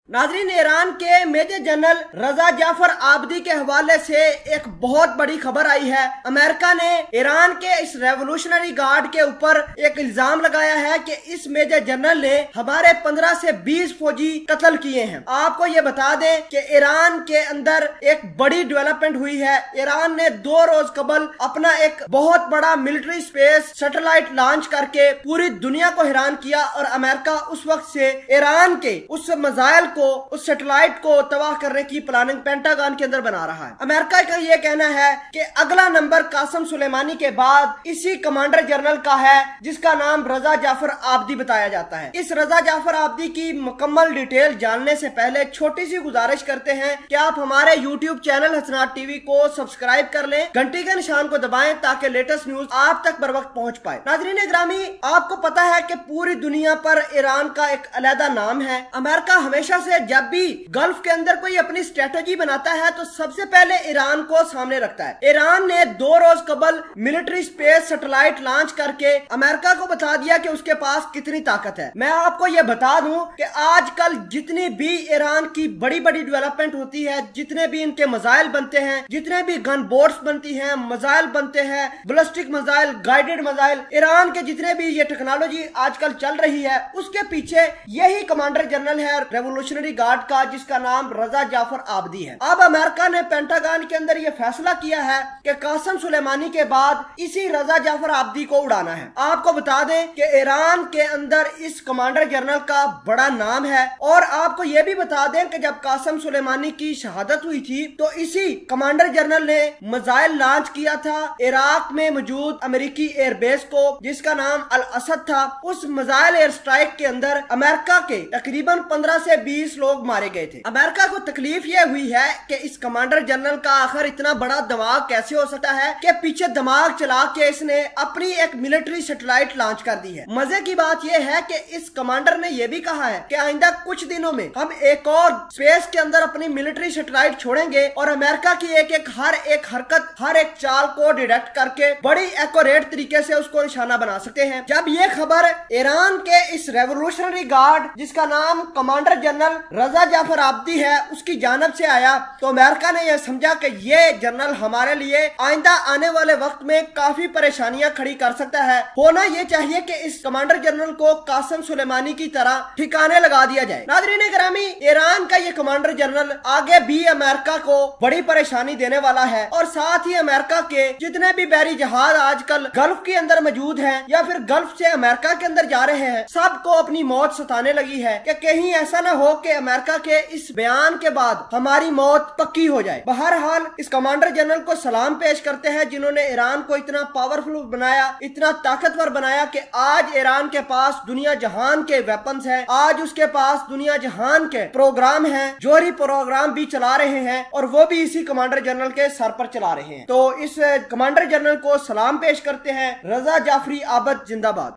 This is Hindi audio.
नाजरीन, ईरान के मेजर जनरल रजा जाफर आबदी के हवाले से एक बहुत बड़ी खबर आई है। अमेरिका ने ईरान के इस रेवोल्यूशनरी गार्ड के ऊपर एक इल्जाम लगाया है कि इस मेजर जनरल ने हमारे 15 से 20 फौजी कत्ल किए हैं। आपको ये बता दें कि ईरान के अंदर एक बड़ी डेवलपमेंट हुई है। ईरान ने 2 रोज कबल अपना एक बहुत बड़ा मिलिट्री स्पेस सैटेलाइट लॉन्च करके पूरी दुनिया को हैरान किया और अमेरिका उस वक्त से ईरान के उस मिसाइल उस सैटेलाइट को तबाह करने की प्लानिंग पेंटागन के अंदर बना रहा है। अमेरिका का यह कहना है कि अगला नंबर कासिम सुलेमानी के बाद इसी कमांडर जनरल का है जिसका नाम रजा जाफर आबदी बताया जाता है। इस रजा जाफर आबदी की मुकम्मल डिटेल जानने से पहले छोटी सी गुजारिश करते हैं कि आप हमारे YouTube चैनल हसनात टीवी को सब्सक्राइब कर लें, घंटी के निशान को दबाएं ताकि लेटेस्ट न्यूज आप तक बर वक्त पहुंच पाए। नाज़रीन ग्रामी, आपको पता है कि पूरी दुनिया पर ईरान का एक अलहदा नाम है। अमेरिका हमेशा से जब भी गल्फ के अंदर कोई अपनी स्ट्रेटजी बनाता है तो सबसे पहले ईरान को सामने रखता है। ईरान ने 2 रोज कबल मिलिट्री स्पेस सैटेलाइट लॉन्च करके अमेरिका को बता दिया कि उसके पास कितनी ताकत है। मैं आपको यह बता दूं कि आजकल जितनी भी ईरान की बड़ी बड़ी डेवलपमेंट होती है, जितने भी इनके मिसाइल बनते हैं, जितने भी गन बोट्स बनती हैं, मिसाइल बनते हैं, ballistic missile, guided missile, Iran के जितने भी ये टेक्नोलॉजी आजकल चल रही है उसके पीछे यही कमांडर जनरल है रेवोल्यूशनरी गार्ड का, जिसका नाम रजा जाफर आबदी है। अब अमेरिका ने पेंटागन के अंदर यह फैसला किया है कि कासिम सुलेमानी के बाद इसी रजा जाफर आबदी को उड़ाना है। आपको बता दें कि ईरान के अंदर इस कमांडर जनरल का बड़ा नाम है और आपको यह भी बता दें कि जब कासिम सुलेमानी की शहादत हुई थी तो इसी कमांडर जनरल ने मिसाइल लॉन्च किया था इराक में मौजूद अमेरिकी एयरबेस को, जिसका नाम अल असद था। उस मिसाइल एयर स्ट्राइक के अंदर अमेरिका के तकरीबन 15 से 20 लोग मारे गए थे। अमेरिका को तकलीफ यह हुई है कि इस कमांडर जनरल का आखिर इतना बड़ा दिमाग कैसे हो सकता है कि पीछे दिमाग चला के इसने अपनी एक मिलिट्री सैटेलाइट लॉन्च कर दी है। मजे की बात यह है कि इस कमांडर ने यह भी कहा है कि आइंदा कुछ दिनों में हम एक और स्पेस के अंदर अपनी मिलिट्री सैटेलाइट छोड़ेंगे और अमेरिका की हर एक हरकत, हर एक चाल को डिटेक्ट करके बड़ी एक्यूरेट तरीके से उसको निशाना बना सकते हैं। जब ये खबर ईरान के इस रेवोल्यूशनरी गार्ड जिसका नाम कमांडर जनरल रजा जाफर आबदी है उसकी जानब से आया तो अमेरिका ने यह समझा कि ये जनरल हमारे लिए आइंदा आने वाले वक्त में काफी परेशानियां खड़ी कर सकता है। होना यह चाहिए कि इस कमांडर जनरल को कासिम सुलेमानी की तरह ठिकाने लगा दिया जाए। नाज़रीन ग्रामी, ईरान का ये कमांडर जनरल आगे भी अमेरिका को बड़ी परेशानी देने वाला है और साथ ही अमेरिका के जितने भी बहरी जहाज आजकल गल्फ के अंदर मौजूद हैं या फिर गल्फ से अमेरिका के अंदर जा रहे हैं, सबको अपनी मौत सताने लगी है कि कहीं ऐसा ना हो कि अमेरिका के इस बयान के बाद हमारी मौत पक्की हो जाए। बहरहाल इस कमांडर जनरल को सलाम पेश करते हैं जिन्होंने ईरान को इतना पावरफुल बनाया, इतना ताकतवर बनाया कि आज ईरान के पास दुनिया जहान के वेपन्स हैं, आज उसके पास दुनिया जहान के प्रोग्राम हैं, जोहरी प्रोग्राम भी चला रहे हैं और वो भी इसी कमांडर जनरल के सर पर चला रहे हैं। तो इस कमांडर जनरल को सलाम पेश करते हैं। रजा जाफरी आबद जिंदाबाद।